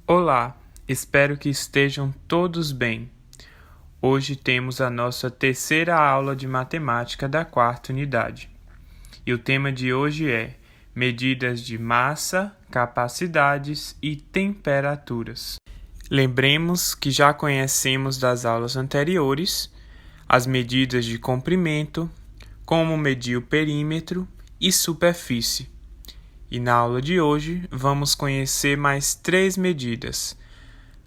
Olá, espero que estejam todos bem. Hoje temos a nossa terceira aula de matemática da quarta unidade. E o tema de hoje é medidas de massa, capacidades e temperaturas. Lembremos que já conhecemos das aulas anteriores as medidas de comprimento, como medir o perímetro e superfície. E na aula de hoje vamos conhecer mais 3 medidas: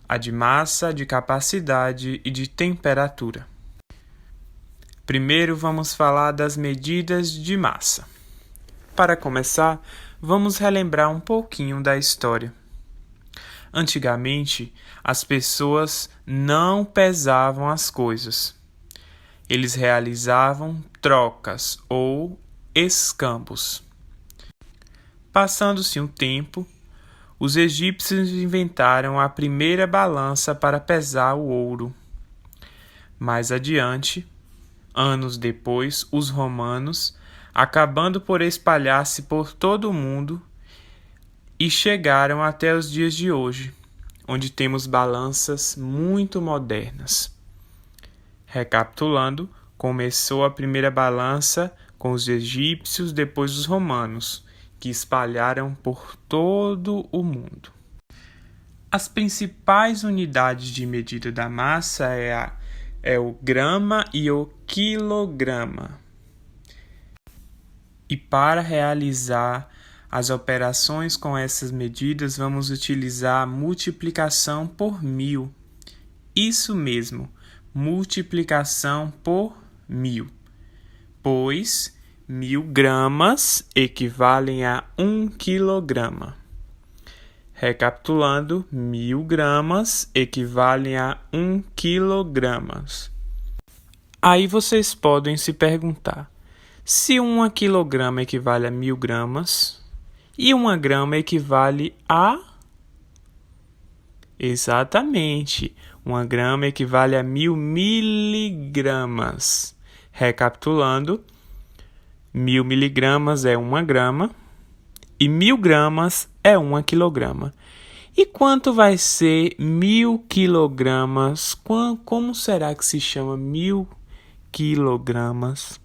a de massa, de capacidade e de temperatura. Primeiro vamos falar das medidas de massa. Para começar, vamos relembrar um pouquinho da história. Antigamente, as pessoas não pesavam as coisas. Eles realizavam trocas ou escambos. Passando-se um tempo, os egípcios inventaram a primeira balança para pesar o ouro. Mais adiante, anos depois, os romanos, acabando por espalhar-se por todo o mundo, e chegaram até os dias de hoje, onde temos balanças muito modernas. Recapitulando, começou a primeira balança com os egípcios, depois os romanos, que espalharam por todo o mundo. As principais unidades de medida da massa é o grama e o quilograma. E para realizar as operações com essas medidas, vamos utilizar a multiplicação por 1000. Isso mesmo, multiplicação por 1000, pois 1000 gramas equivalem a 1 quilograma. Recapitulando, 1000 gramas equivalem a 1 quilograma. Aí vocês podem se perguntar, se 1 quilograma equivale a 1000 gramas e 1 grama equivale a... Exatamente, 1 grama equivale a 1000 miligramas. Recapitulando, 1000 miligramas é 1 grama e 1000 gramas é 1 quilograma. E quanto vai ser 1000 quilogramas? Como será que se chama 1000 quilogramas?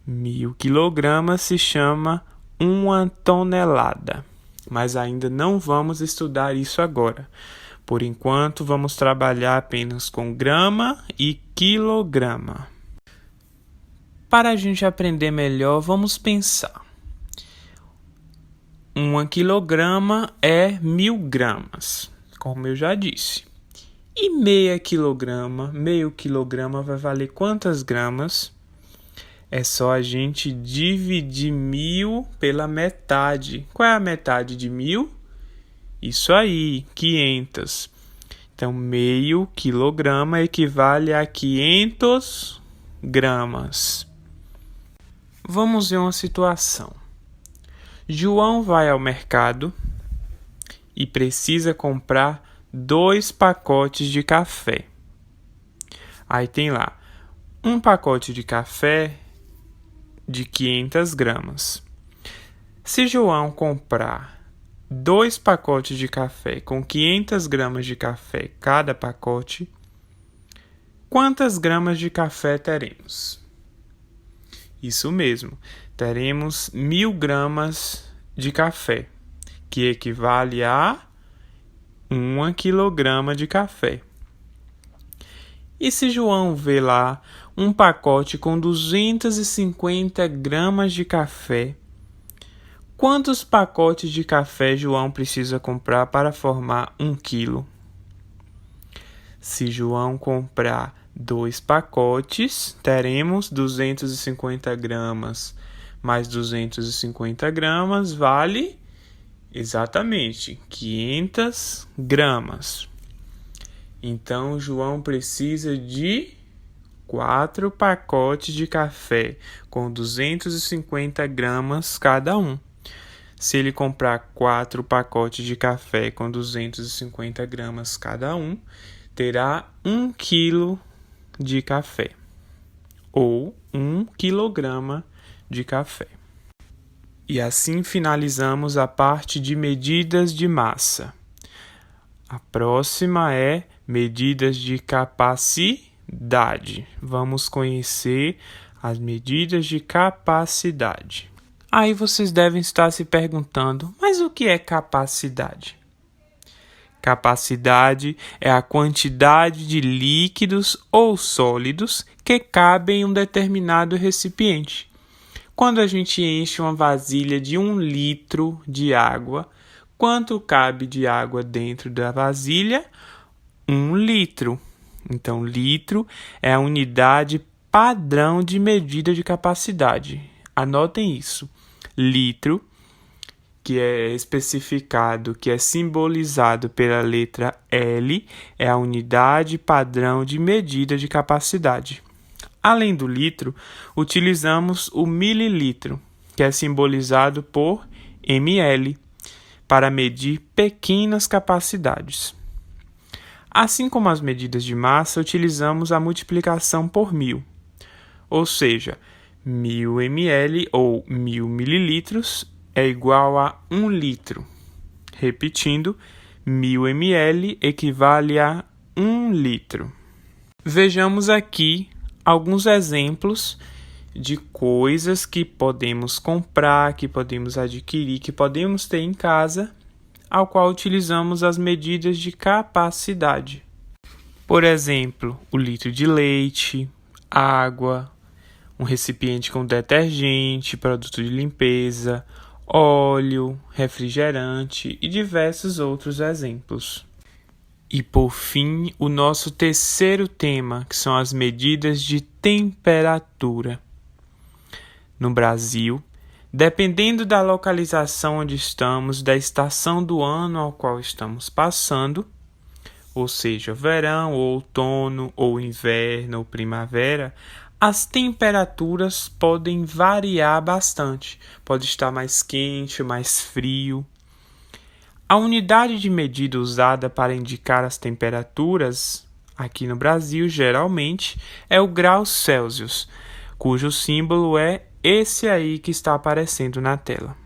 1000 quilogramas se chama 1 tonelada. Mas ainda não vamos estudar isso agora. Por enquanto, vamos trabalhar apenas com grama e quilograma. Para a gente aprender melhor, vamos pensar. 1 quilograma é 1000 gramas, como eu já disse. E meio quilograma vai valer quantas gramas? É só a gente dividir 1000 pela metade. Qual é a metade de 1000? Isso aí, 500. Então, meio quilograma equivale a 500 gramas. Vamos ver uma situação. João vai ao mercado e precisa comprar 2 pacotes de café. Aí tem lá, um pacote de café de 500 gramas. Se João comprar 2 pacotes de café com 500 gramas de café cada pacote, quantas gramas de café teremos? Isso mesmo, teremos 1000 gramas de café, que equivale a 1 quilograma de café. E se João vê lá um pacote com 250 gramas de café, quantos pacotes de café João precisa comprar para formar 1 quilo? Se João comprar 2 pacotes, teremos 250 gramas mais 250 gramas vale exatamente 500 gramas. Então, João precisa de 4 pacotes de café com 250 gramas cada um. Se ele comprar 4 pacotes de café com 250 gramas cada um, terá 1 quilo de café, ou 1 quilograma de café. E assim finalizamos a parte de medidas de massa. A próxima é medidas de capacidade. Vamos conhecer as medidas de capacidade. Aí vocês devem estar se perguntando, mas o que é capacidade? Capacidade é a quantidade de líquidos ou sólidos que cabem em um determinado recipiente. Quando a gente enche uma vasilha de 1 litro de água, quanto cabe de água dentro da vasilha? 1 litro. Então, litro é a unidade padrão de medida de capacidade. Anotem isso. Litro, que é especificado, que é simbolizado pela letra L, é a unidade padrão de medida de capacidade. Além do litro, utilizamos o mililitro, que é simbolizado por ml, para medir pequenas capacidades. Assim como as medidas de massa, utilizamos a multiplicação por 1000, ou seja, 1000 ml ou 1000 mililitros é igual a 1 litro. Repetindo, 1000 ml equivale a 1 litro. Vejamos aqui alguns exemplos de coisas que podemos comprar, que podemos adquirir, que podemos ter em casa, ao qual utilizamos as medidas de capacidade. Por exemplo, o litro de leite, água, um recipiente com detergente, produto de limpeza, óleo, refrigerante e diversos outros exemplos. E por fim, o nosso terceiro tema, que são as medidas de temperatura. No Brasil, dependendo da localização onde estamos, da estação do ano ao qual estamos passando, ou seja, verão, ou outono, ou inverno, ou primavera, as temperaturas podem variar bastante. Pode estar mais quente, mais frio. A unidade de medida usada para indicar as temperaturas, aqui no Brasil, geralmente, é o grau Celsius, cujo símbolo é esse aí que está aparecendo na tela.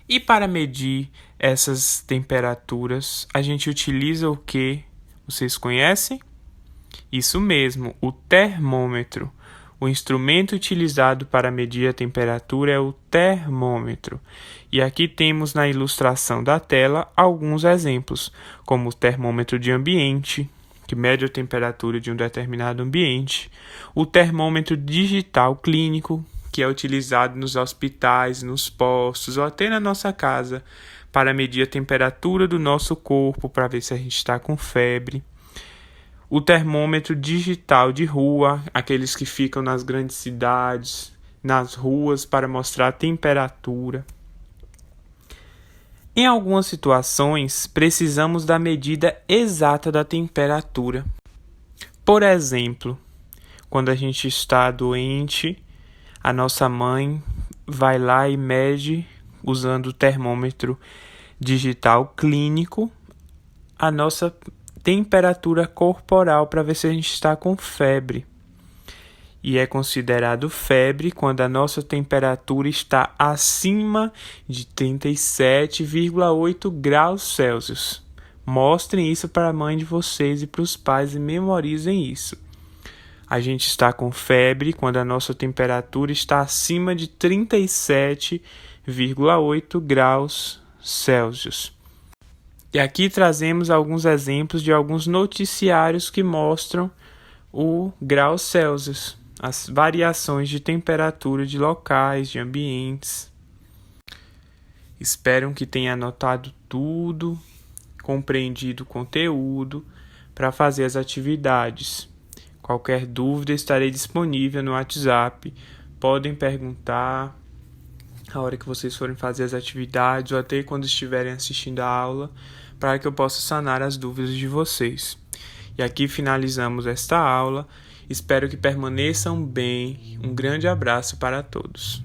E para medir essas temperaturas, a gente utiliza o que? Vocês conhecem? Isso mesmo, o termômetro. O instrumento utilizado para medir a temperatura é o termômetro. E aqui temos na ilustração da tela alguns exemplos, como o termômetro de ambiente, que mede a temperatura de um determinado ambiente, o termômetro digital clínico, que é utilizado nos hospitais, nos postos ou até na nossa casa para medir a temperatura do nosso corpo, para ver se a gente está com febre. O termômetro digital de rua, aqueles que ficam nas grandes cidades, nas ruas, para mostrar a temperatura. Em algumas situações, precisamos da medida exata da temperatura. Por exemplo, quando a gente está doente, a nossa mãe vai lá e mede, usando o termômetro digital clínico, a nossa temperatura corporal para ver se a gente está com febre. E é considerado febre quando a nossa temperatura está acima de 37,8 graus Celsius. Mostrem isso para a mãe de vocês e para os pais e memorizem isso. A gente está com febre quando a nossa temperatura está acima de 37,8 graus Celsius. E aqui trazemos alguns exemplos de alguns noticiários que mostram o grau Celsius, as variações de temperatura de locais, de ambientes. Espero que tenha anotado tudo, compreendido o conteúdo para fazer as atividades. Qualquer dúvida, estarei disponível no WhatsApp. Podem perguntar a hora que vocês forem fazer as atividades ou até quando estiverem assistindo a aula, para que eu possa sanar as dúvidas de vocês. E aqui finalizamos esta aula. Espero que permaneçam bem. Um grande abraço para todos.